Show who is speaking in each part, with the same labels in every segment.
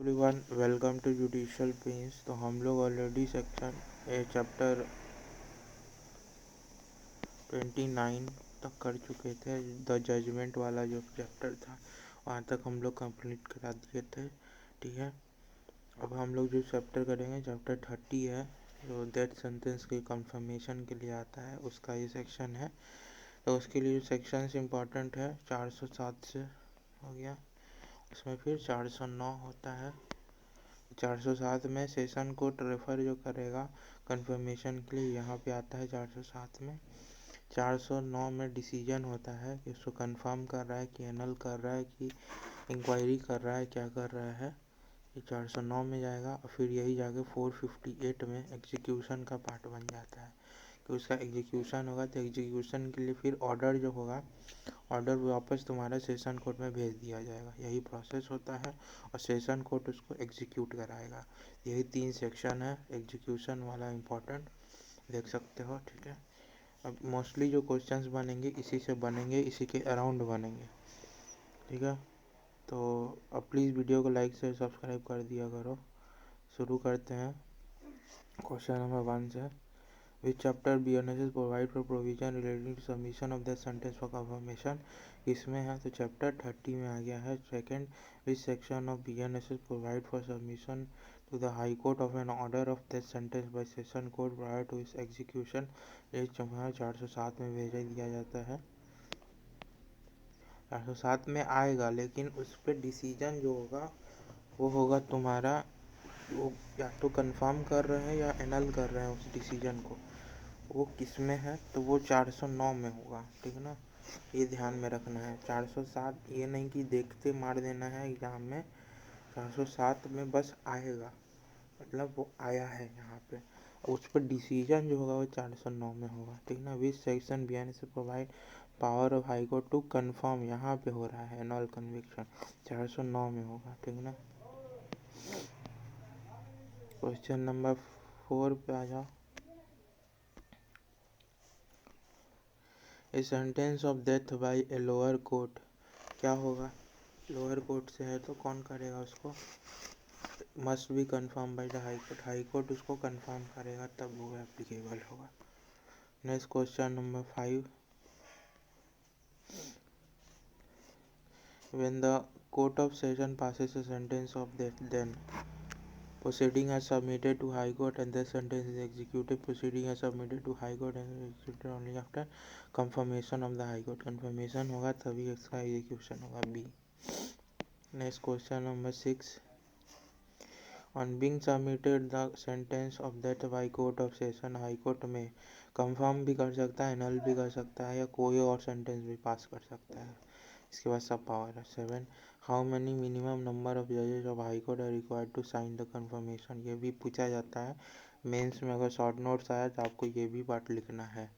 Speaker 1: Everyone, welcome to judicial bench. तो हम लोग ऑलरेडी सेक्शन चैप्टर 29 तक कर चुके थे। द जजमेंट वाला जो चैप्टर था वहाँ तक हम लोग कंप्लीट करा दिए थे। ठीक है, अब हम लोग जो चैप्टर करेंगे चैप्टर 30 है, जो डेथ सेंटेंस के कंफर्मेशन के लिए आता है, उसका ये सेक्शन है। तो उसके लिए जो सेक्शन इम्पॉर्टेंट है 407 से हो गया, उसमें फिर 409 होता है। 407 में सेशन कोड रेफर जो करेगा कंफर्मेशन के लिए यहाँ पे आता है 407 में। 409 में डिसीजन होता है कि उसको कंफर्म कर रहा है कि एनल कर रहा है कि इंक्वायरी कर रहा है, क्या कर रहा है, ये 409 में जाएगा। और फिर यही जाके 458 में एग्जीक्यूशन का पार्ट बन जाता है कि उसका एग्जीक्यूशन होगा। तो एग्जीक्यूशन के लिए फिर ऑर्डर जो होगा, ऑर्डर वापस तुम्हारा सेशन कोर्ट में भेज दिया जाएगा। यही प्रोसेस होता है और सेशन कोर्ट उसको एग्जीक्यूट कराएगा। यही 3 सेक्शन है। एग्जीक्यूशन वाला इम्पोर्टेंट देख सकते हो। ठीक है, अब मोस्टली जो क्वेश्चंस बनेंगे इसी से बनेंगे, इसी के अराउंड बनेंगे। ठीक है, तो अब प्लीज़ वीडियो को लाइक से सब्सक्राइब कर दिया करो। शुरू करते हैं क्वेश्चन नंबर 1 से। Which chapter BNSS provide for provision relating to submission of death sentence for confirmation? इसमें है तो चैप्टर 30 में आ गया है। Second, which section of BNSS provide for submission to the High Court of an order of death sentence by session court prior to its execution? ये 407 में भेजा दिया जाता है। 407 में आएगा, लेकिन उस पर डिसीजन जो होगा वो होगा तुम्हारा, वो या तो कंफर्म कर रहे हैं या एनल कर रहे हैं उस डिसीजन को, वो किस में है तो वो 409 में होगा। ठीक है ना, ये ध्यान में रखना है। 407 ये नहीं कि देखते मार देना है एग्जाम में। 407 में बस आएगा, मतलब वो आया है यहाँ पे, उस पर डिसीजन जो होगा वो 409 में होगा। ठीक ना, विच सेक्शन बी से provide power of high court to confirm, यहाँ पे हो रहा है एनल कन्विक्शन, 409 में होगा। ठीक ना, क्वेश्चन नंबर 4 पे आ जाओ। A sentence of death by a lower court, क्या होगा? लोअर कोर्ट से है तो कौन करेगा उसको? Must be confirm by the high court, high court उसको कंफर्म करेगा तब वो एप्लीकेबल होगा। Next question number 5, when the court of session passes a sentence of death, then proceeding are submitted to high court and the sentence is executed. Proceeding are submitted to high court and is executed only after confirmation of the high court. confirmation होगा तभी इसका execution होगा। B. Next question number 6, on being submitted the sentence of death by court of session, high court में confirm भी कर सकता है, null भी कर सकता है, या कोई और sentence भी पास कर सकता है। इसके बाद सब पावर है। 7, how many minimum number of जजेस of high court are required to sign the confirmation, ये भी पूछा जाता है मेंस में। अगर शॉर्ट नोट्स आया तो आपको ये भी पार्ट लिखना है।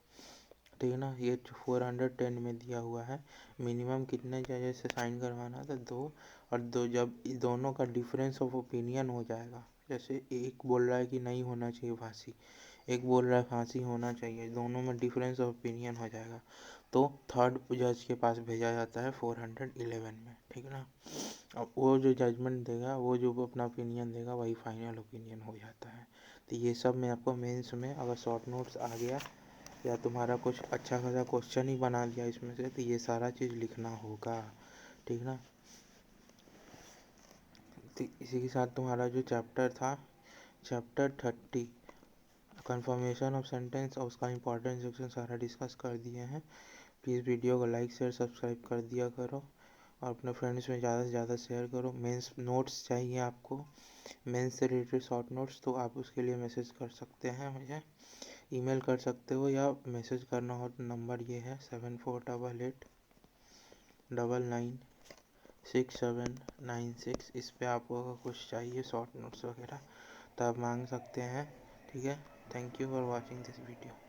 Speaker 1: ठीक है ना, ये 410 में दिया हुआ है। मिनिमम कितने जजेस से साइन करवाना था? 2। और जब दोनों का डिफरेंस ऑफ ओपिनियन हो जाएगा, जैसे एक बोल रहा है कि नहीं होना चाहिए फांसी, एक बोल रहा है फांसी होना चाहिए, दोनों में डिफरेंस ऑफ ओपिनियन हो जाएगा तो थर्ड जज के पास भेजा जाता है 411 में। ठीक है ना, अब वो जो जजमेंट देगा, वो जो अपना ओपिनियन देगा, वही फाइनल ओपिनियन हो जाता है। तो ये सब में आपको मेंस में अगर शॉर्ट नोट्स आ गया या तुम्हारा कुछ अच्छा खासा क्वेश्चन ही बना दिया इसमें से, तो ये सारा चीज़ लिखना होगा। ठीक ना, तो इसी के साथ तुम्हारा जो चैप्टर था चैप्टर 30 कंफर्मेशन ऑफ सेंटेंस और उसका इंपॉर्टेंट सेक्शन सारा डिस्कस कर दिए हैं। प्लीज़ वीडियो को लाइक शेयर सब्सक्राइब कर दिया करो और अपने फ्रेंड्स में ज़्यादा से ज़्यादा शेयर करो। मेंस नोट्स चाहिए आपको, मेंस से रिलेटेड शॉर्ट नोट्स, तो आप उसके लिए मैसेज कर सकते हैं, मुझे ईमेल कर सकते हो या मैसेज करना हो तो नंबर ये है 7488996796। इस पे आपको अगर कुछ चाहिए शॉर्ट नोट्स वगैरह तो आप मांग सकते हैं। ठीक है, thank you for watching this video.